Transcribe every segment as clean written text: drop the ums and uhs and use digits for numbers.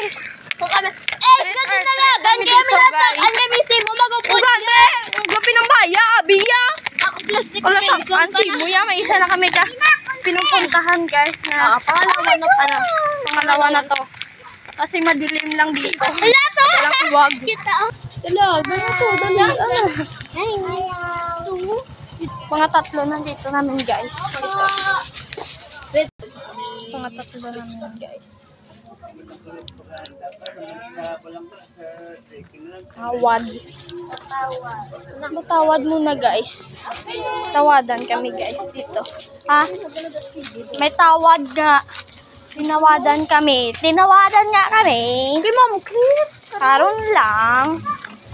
guys. Kung kami. Kasi nalagan kaya minatag. Ang nabisi mo magupod. Ugane! Ang gabi ng baya, abiya. Ako plastic Wala sa ansi mo yan. May isa na kami ka pinupuntahan guys na pangalawa na to. Kasi madilim lang dito. Wala to. Walang huwag. Kita. Dala, ganito, dali. Mga tatlo nandito namin guys. Mga tatlo namin guys. Tawad. Matawad muna guys. Tawadan kami guys dito. Ha? May tawad nga. Tinawadan kami. Tinawadan nga kami. Si Ma'am Chris. Karon lang.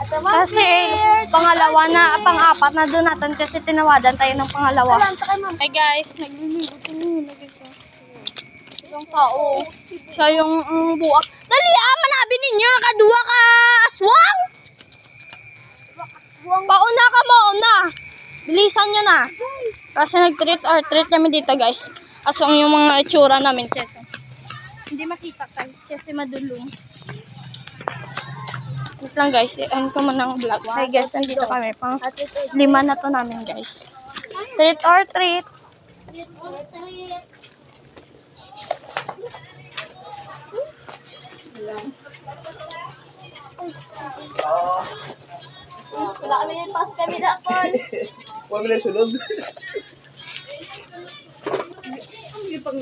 Kasi pangalawa na, pang-apat na doon natin kasi tinawadan tayo ng pangalawa. Hey guys, nagliligo kami. Yung tao. Siya yung buwak. Dali manabi ninyo. Nakaduwa ka aswang. Pauna ka mo, una. Bilisan nyo na. Kasi nag-treat or treat kami dito guys. Aswang yung mga itsura namin. Hindi makita guys kasi madulong. Wait lang guys, end ko mo ng vlog. Hey guys, nandito kami. Pang 5 na to namin guys. Treat or treat. Wala kami yung pas kami dapat. Huwag mo na sunod. Pang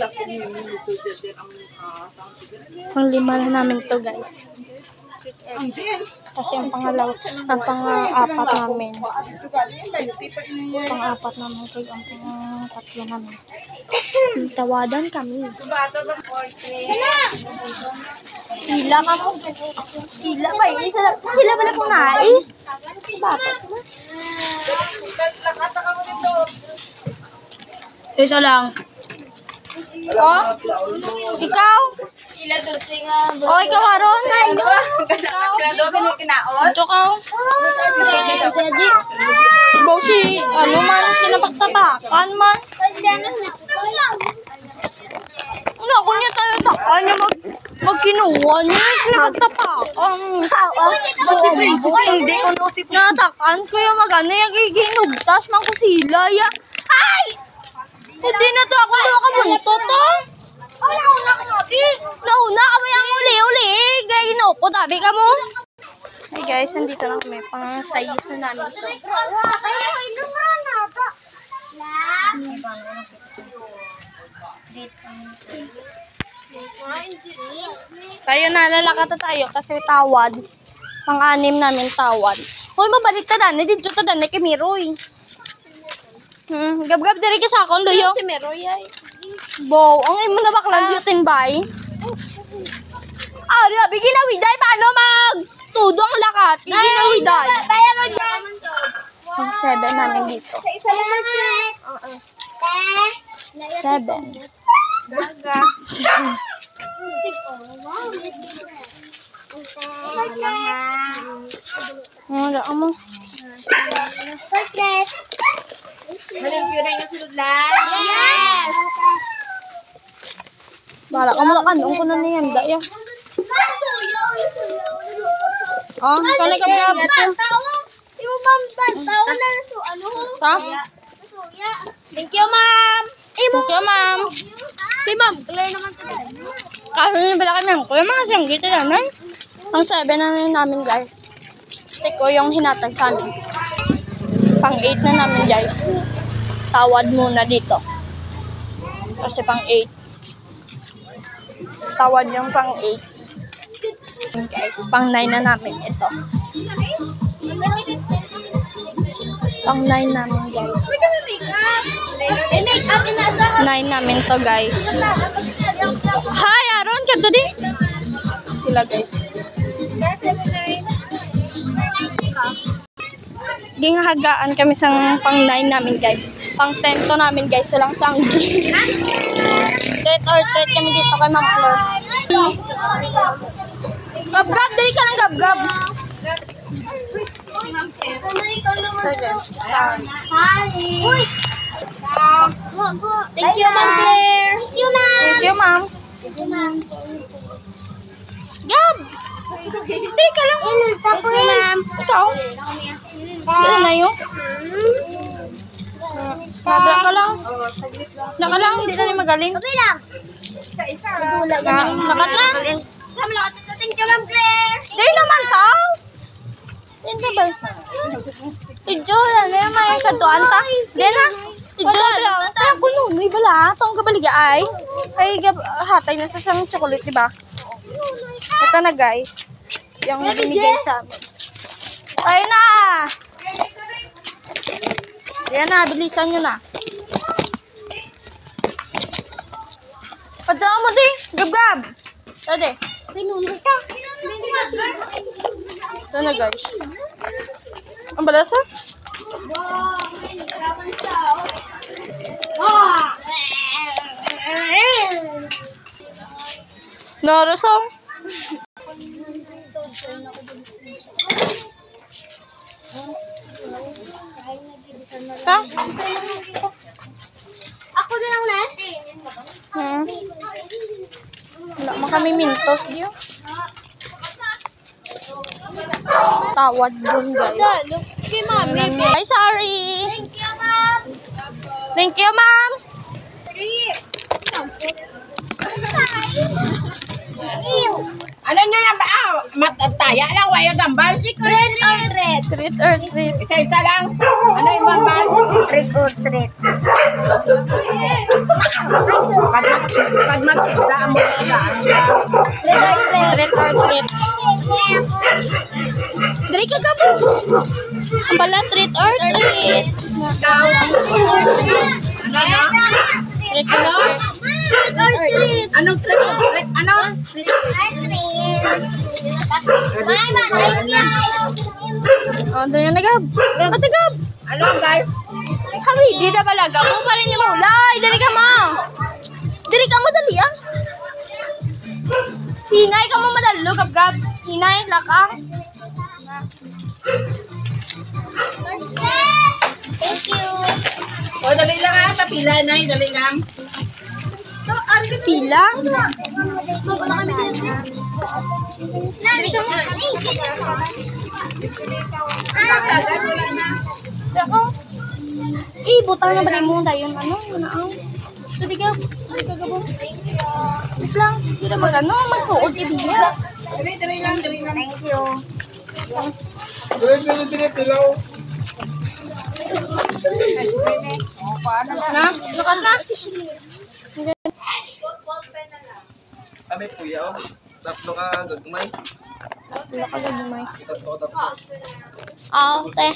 5 na namin to guys. Kasi ang pangalawa, ang pang-apat namin. Pang-apat namin to, ang pang-tatlo namin. Tawadan kami. Hila ka mo. Hila ba? Hila ba na kung nais? Batas na. Isa lang. Oh, ikaw? Sila dulce nga. Oh, ikaw Haron? Ikaw? Ito ka? Ikaw si, ano man, kinapagtapakan man. Ano, kung niya tayo takaan niya magkinuha niya, kinapagtapakan. Kasi princess, hindi ko nosip na. Natakan ko yung magano, yung giginugtas, man ko sila. Ay! Hindi na to ako luwa ka bunto to. Nauna ka ba yung uli-uli? Gaya ko, tabi ka mo. Hey guys, nandito na kami. Pang-sayis na namin ito. Tayo na, lalakata tayo kasi tawad. Pang-anim namin tawad. Hoy, mabalik ta dani. Dito ta dani kay Miroy. Gab-gab diri ka sa akong luyo. Si Meroy ay. Bow, ang imo na baklang yutin bay. Ari, bigin na widay paano magtudo ang lakat. Bigin na widay. Bayan mo dyan. Pang 7 namin dito. Sa isa lang. 7. Baga. Wala ka mo. Maling-pure nga sulod lang. Yes! Bala ka mo na kanong ko na niyan. Daya. Oh, ikaw na gab-gab. Yung ma'am, tao na so ano ho? Ha? Thank you, ma'am. Thank you, ma'am. Kay ma'am, clear naman ito. Kasi yung bila kami ang kuya, mga siyang gito namin. Ang 7 na namin, guys. Stick ko yung hinatag sa amin. Pang 8 na namin, guys. Tawad muna dito. Kasi pang 8. Tawad yung pang 8. Guys, pang 9 na namin ito. Pang 9 namin, guys. 9 namin to, guys. Hi, Aaron, kaya to di? Sila, guys. Ginghagaan kami sa pang 9 namin, guys. Pang 10 to namin, guys. So lang siyang treat or treat kami dito kay Ma'am Claude. Gab-gab, dali ka ng gab-gab. Thank you, Ma'am Claire. Thank you, ma'am. Thank you, ma'am. Go! Dali ka lang. Ikaw? Dali na yun. Nabla ka lang. Nabla ka lang, hindi na rin magaling. Sabi lang. Isa-isa. Nakat na. Thank you, Ma'am Claire. Dali naman, tao. Hindi ba? Tidyo, yan na may kantuan ta. Di na. Tidyo, kaya kuno, may bala. Itong kabaligya ay. Ay, hatay na sa isang chocolate, diba? Ito na, guys. Yung binigay sa amin. Tayo na! Yan na, bilisan nyo na. Padaan mo, di. Gab-gab. Tade. Ito na, guys. Ang balasa? Narasam. Ka? Ako na lang na. Wala mo kami mintos, diyo. Tawad dun, guys. Okay, Mami. Ay, sorry. Thank you, Ma'am. Thank you, ma'am. Ano nyo yan ba? Matataya lang, wayo gambal. Red or red? Treat or treat. Isa-isa lang. Ano yung gambal? Red or red? Pag mag-isa, ang mga ilaan. Treat or treat. Dari ka ka po. Ang bala, treat or treat. Ikaw. Ano na? Treat or treat. Anong trick? Ano? Oh, doon yan na, Gab. Ate, Gab. Ano guys? Kami, di na pala. Gab mo pa rin yung maulay. Dari ka mo. Dari ka mo, dali ah. Hinay ka mo madalo, Gab, Gab. Hinay, lakang. Thank you. O, dali lang ha. Tapila na. Dali lang. Pila. Ako. Butang na ba mo dayon ano? Manaang. Dili ka. Ay kagabong. Wait lang. Hindi na mag-ano. Magsuod ibiya. Dali lang. Dali lang. Thank you. Na? Lukat na? Kami puyaw. Tatlo ka gagmay. Lukat na dumay. Tatlo. Te.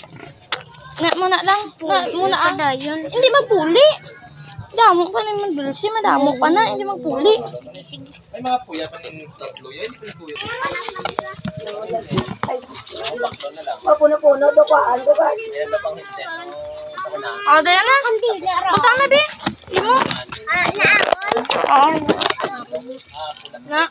Na muna lang. Na muna ang. Hindi magpuli. Damo pa naman dulce. Madamo pa na. Hindi magpuli. May mga puya pa rin tatlo. Yan, hindi ko puya. Mapuno-puno. Dukaan. Yan na pang headset. Oh, dayan na. Butang na, be. Hindi mo. Naamon. Oo. Na.